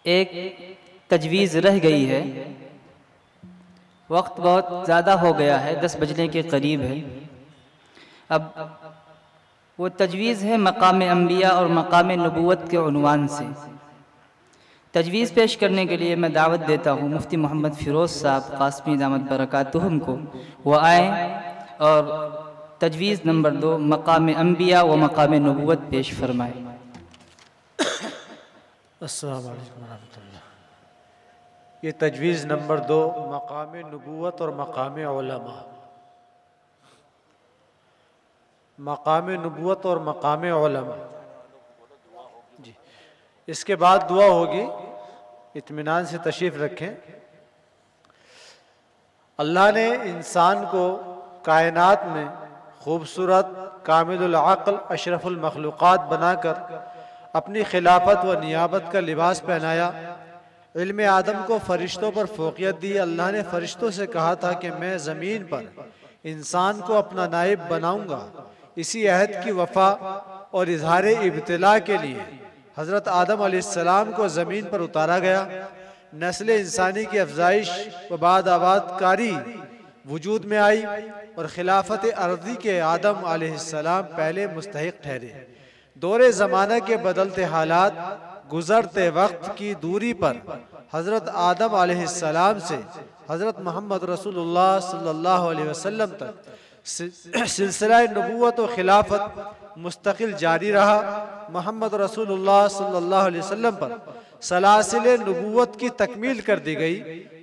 एक तजवीज़ रह गई है। वक्त बहुत ज़्यादा हो गया है, 10 बजने के करीब है। अब वो तजवीज़ है मकाम अंबिया और मकाम नबूवत के उन्वान से। तजवीज़ पेश करने के लिए मैं दावत देता हूँ मुफ्ती मोहम्मद फ़िरोज़ साहब क़ासमी दामत बरकातुहुम को, वो आएँ और तजवीज़ नंबर 2 मकाम अंबिया व मकाम नबूवत पेश फरमाएँ। अस्सलाम वालेकुम रहमतुल्लाह। ये तजवीज़ नंबर 2 मकाम नबूवत और मकाम उलमा। मकाम नबूवत और मकाम उलमा जी। इसके बाद दुआ होगी, इत्मीनान से तशरीफ़ रखें। अल्लाह ने इंसान को कायनात में खूबसूरत कामिलुल अक़ल अशरफुल मखलूक़ात बनाकर अपनी खिलाफत व नियाबत का लिबास पहनाया। इल्म आदम को फ़रिश्तों पर फ़ौक़ियत दी। अल्लाह ने फ़रिश्तों से कहा था कि मैं ज़मीन पर इंसान को अपना नाइब बनाऊँगा। इसी अहद की वफ़ा और इजहार इब्तिला के लिए हज़रत आदम अलैहिस्सलाम को ज़मीन पर उतारा गया। नस्ल इंसानी की अफजाइश व बाद आबाद कारी वजूद में आई और खिलाफत अर्दी के आदम अलैहिस्सलाम पहले मुस्तहिक ठहरे। दौरे ज़माना के बदलते हालात, गुज़रते वक्त की दूरी पर हज़रत आदम अलैहिस्सलाम से हज़रत मोहम्मद रसूलुल्लाह सल्लल्लाहु अलैहि वसल्लम तक सिलसिला नबूवत व खिलाफत मुस्तकिल जारी रहा। मोहम्मद रसूलुल्लाह सल्लल्लाहु अलैहि वसल्लम पर सलासिल नबूवत की तकमील कर दी गई।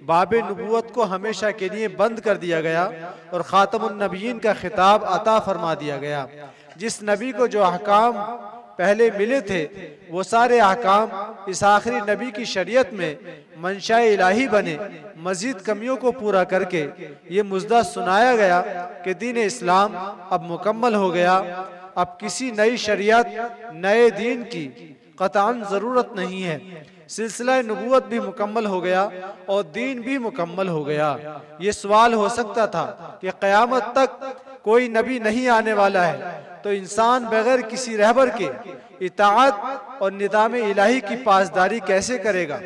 बाब नबूवत को हमेशा के लिए बंद कर दिया गया और ख़ातमुन नबीयीन का खिताब अता फरमा दिया गया। जिस नबी को जो अहकाम पहले मिले थे वो सारे अहकाम इस आखिरी नबी की शरीयत में मंशा इलाही बने। मजीद कमियों को पूरा करके ये मुज़्दा सुनाया गया कि दीन इस्लाम अब मुकम्मल हो गया। अब किसी नई शरीयत, नए दीन की क़तअन ज़रूरत नहीं है। सिलसिला नबूवत भी मुकम्मल हो गया और दीन भी मुकम्मल हो गया। ये सवाल हो सकता था कि क़यामत तक कोई नबी नहीं आने वाला है तो इंसान बगैर किसी रहबर के इताअत और निज़ाम इलाही की पासदारी कैसे करेगा।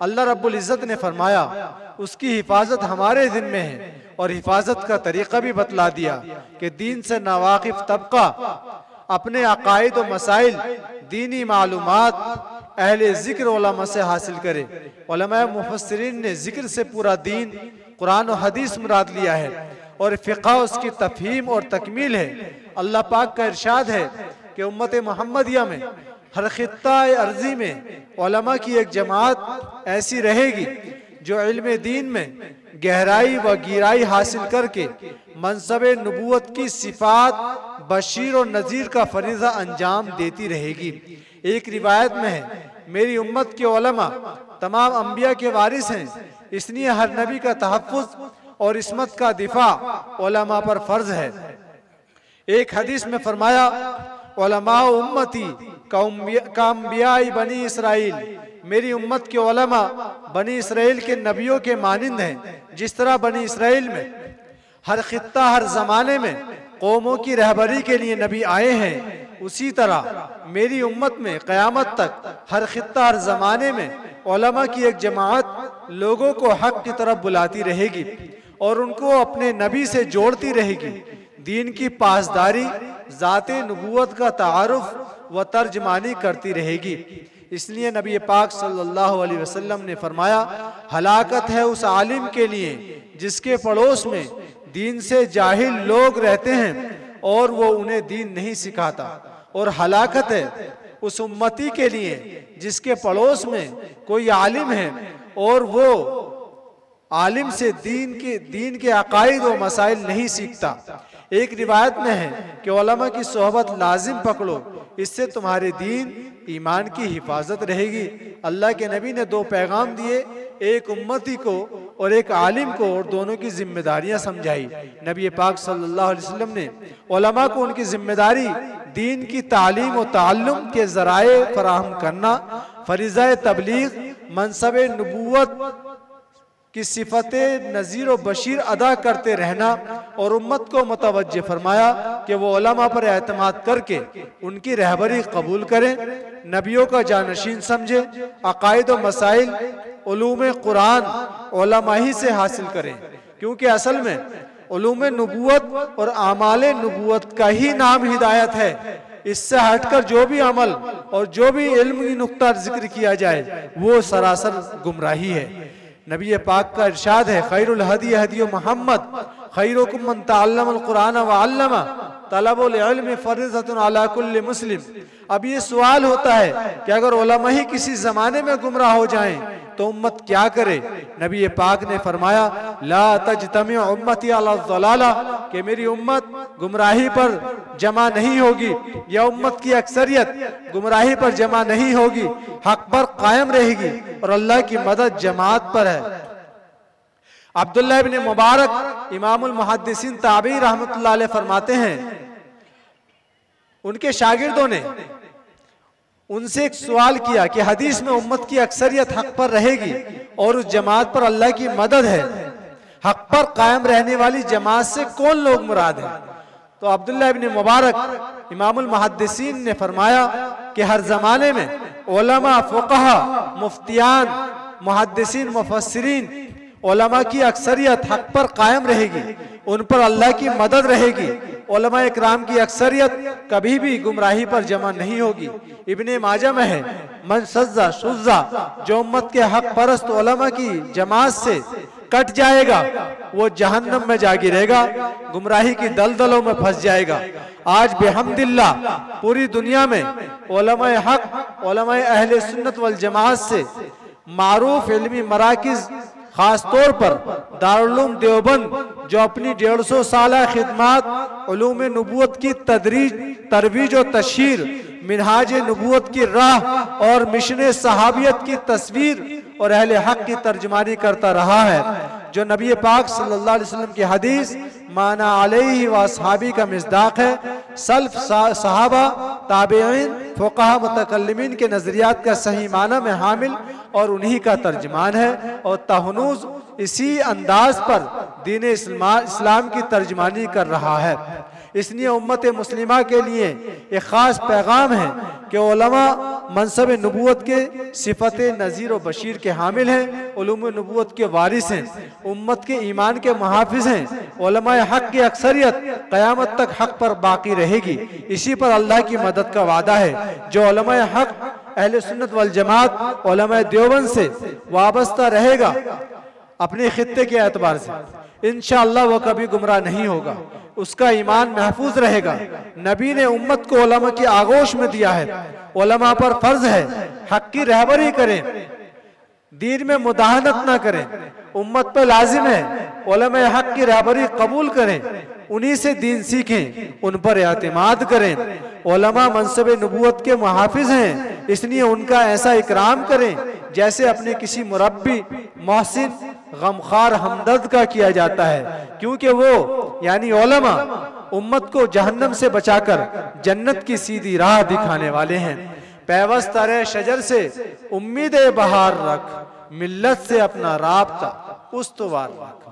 अल्लाह रब्बुल इज़्ज़त ने फरमाया उसकी हिफाजत हमारे ज़िम्मे है और हिफाजत का तरीक़ा भी बतला दिया कि दीन से नावाकिफ़ तबका अपने अक़ाइद व मसाइल, दीनी मालूमात अहले ज़िक्र उलमा से हासिल करे। उलमा मुफस्सिरीन ने ज़िक्र से पूरा दीन कुरान और हदीस मुराद लिया है और फ़िक़्ह उसकी तफ़हीम और तकमील है। अल्लाह पाक का इरशाद है कि उम्मत मोहम्मदिया में हर खित्ता अर्ज़ी में उलमा की एक जमात ऐसी रहेगी जो इल्म दीन में गहराई व गिराई हासिल करके मनसब नबूवत की सिफ़ात बशीर और नज़ीर का फरीज़ा अंजाम देती रहेगी। एक रिवायत में है मेरी उम्मत के उलमा तमाम अंबिया के वारिस हैं, इसलिए हर नबी का तहफ़्फ़ुज़ और इस्मत का दिफा उलमा पर फ़र्ज है। एक हदीस में फरमाया उलमा उम्मती का अंबिया बनी इसराइल, मेरी उम्मत के उलमा बनी इसराइल के नबियों के मानिंद हैं। जिस तरह बनी इसराइल में हर खित्ता हर ज़माने में कौमों की रहबरी के लिए नबी आए हैं, उसी तरह मेरी उम्मत में क़यामत तक हर खित्ता हर ज़माने में उलमा की एक जमात लोगों को हक़ की तरफ बुलाती रहेगी और उनको अपने नबी से जोड़ती रहेगी। दीन की पासदारी, ज़ाते नबूवत का तारुफ व तर्जमानी करती रहेगी। इसलिए नबी पाक सल्लल्लाहु अलैहि वसल्लम ने फरमाया हलाकत है उस आलिम के लिए जिसके पड़ोस में दीन से जाहिल लोग रहते हैं और वो उन्हें दीन नहीं सिखाता, और हलाकत है उस उम्मती के लिए जिसके पड़ोस में कोई आलिम है और वो आलिम से दीन के अकायद व मसाइल नहीं सीखता। एक रिवायत में है कि उलमा की सोहबत लाजिम पकड़ो, इससे तुम्हारे दीन ईमान की हिफाजत रहेगी। अल्लाह के नबी ने 2 पैगाम दिए, एक उम्मती को और एक आलिम को, और दोनों की जिम्मेदारियां समझाई। नबी पाक सल्लल्लाहु अलैहि वसल्लम ने उलमा को उनकी जिम्मेदारी दीन की तालीम और ताल्लुम के ज़राए फराहम करना, फरीज़ा तबलीग, मनसब नबूवत की सिफत नज़ीर व बशीर अदा करते रहना और उम्मत को मुतवज्जे फरमाया कि वो उलमा पर एतमाद करके उनकी रहबरी कबूल करें, नबियों का जानशीन समझे, अकायद व मसाइल उलूम कुरान उलमा ही से हासिल करें, क्योंकि असल में उलूम नबूवत और आमाल नबूवत का ही नाम हिदायत है। इससे हटकर जो भी अमल और जो भी इल्म की नुक्ता जिक्र किया जाए वो सरासर गुमराही है। नबी पाक का इरशाद है, खैरुल हदी हदी मोहम्मद खैरुकुम मन तअल्लमल कुरान व अल्लमा तलबुल इल्म फरीज़तुन अला कुल्लि मुस्लिम। अब ये सवाल होता है कि अगर उलमा ही किसी जमाने में गुमराह हो जाएं तो उम्मत क्या करे। नबी पाक ने फरमाया, ला तजतमी उम्मती अला ज़लाला, कि मेरी उम्मत गुमराही पर जमा नहीं होगी, या उम्मत की अक्सरियत गुमराही पर जमा नहीं होगी, हक पर कायम रहेगी और अल्लाह की मदद जमात पर है। अब्दुल्लाह इब्न मुबारक इमामुल मुहद्दिसीन ताबी रहमतुल्लाह अलैह फरमाते हैं, उनके शागिर्दों ने उनसे एक सवाल किया कि हदीस में उम्मत की अक्सरियत हक पर रहेगी और उस जमात पर अल्लाह की मदद है, हक पर कायम रहने वाली जमात से कौन लोग मुराद हैं? तो अब्दुल्लाह इब्न मुबारक इमामुल मुहद्दिसीन ने फरमाया कि हर जमाने में उलमा, फुक़हा, मुफ्तियान, मुहद्दिसीन, मुफस्सिरीन, उलमा की अक्सरियत हक पर कायम रहेगी, उन पर अल्लाह की मदद रहेगी। उलमा इकराम की अक्सरियत कभी भी गुमराही पर जमा नहीं होगी। इब्ने माजा में है, मन सज्जा शुज्जा, जो उम्मत के हक परस्त उलमा की जमात से कट जाएगा वो जहन्नम में जा गिरेगा, गुमराही की दलदलों में फंस जाएगा। आज बेहम्दिल्लाह पूरी दुनिया में उलमा हक, उलमा अहले सुन्नत वल जमात से मारूफ इल्मी मराकिज, खास तौर पर दारुल देवबंद जो अपनी 150 साल खिदमत उलूम नबूवत की तरवीज और तशहीर, मिनहाज नबूवत की राह और मिशन सहाबियत की तस्वीर और अहले हक की तर्जमानी करता रहा है, जो नबी पाक सल्लल्लाहु अलैहि वसल्लम की हदीस माना अलैहि व अस्हाबी का मिस्दाक है। सल्फ, सहाबा, ताबईन, फुक़हा, मुतकल्लिमीन के नजरियात का सही माना में हामिल और उन्हीं का तर्जमान है और तहनुज इसी अंदाज पर दीन इस्लाम की तर्जमानी कर रहा है। इसलिए उम्मत मुस्लिमा के लिए एक खास पैगाम है कि उलमा मनसब नबूवत के सिफत नज़ीर व बशीर के हामिल हैं, उलूम नबूवत के वारिस हैं, उम्मत के ईमान के मुहाफिज हैं। उलमा हक की अक्सरियत क़यामत तक हक पर बाकी रहेगी। इसी पर अल्लाह की मदद का वादा है। जो उलमा हक अहले सुन्नत वल जमात उलमा देवबंद से वाबस्ता रहेगा अपने खित्ते के एतबार से, इंशाअल्लाह वो कभी गुमराह नहीं होगा, उसका ईमान महफूज रहेगा। नबी ने उम्मत को उलमा की आगोश में दिया है। उलमा पर फर्ज है हक की रहबरी करें, दीन में मुदाहनत ना करें। उम्मत पर लाजिम है उलमा हक की रहबरी कबूल करें, उन्हीं से दीन सीखें, उन पर एतमाद करें। उलमा मनसब नबूवत के मुहाफिज हैं, इसलिए उनका ऐसा इकराम करें जैसे अपने किसी मुरब्बी, मोहसिन, गमखार, हमदर्द का किया जाता है, क्योंकि वो यानी उलमा उम्मत को जहन्नम से बचाकर जन्नत की सीधी राह दिखाने वाले हैं। पैवस्त तरह शजर से उम्मीद बहार रख, मिल्लत से अपना राब्ता उस्तवार रख।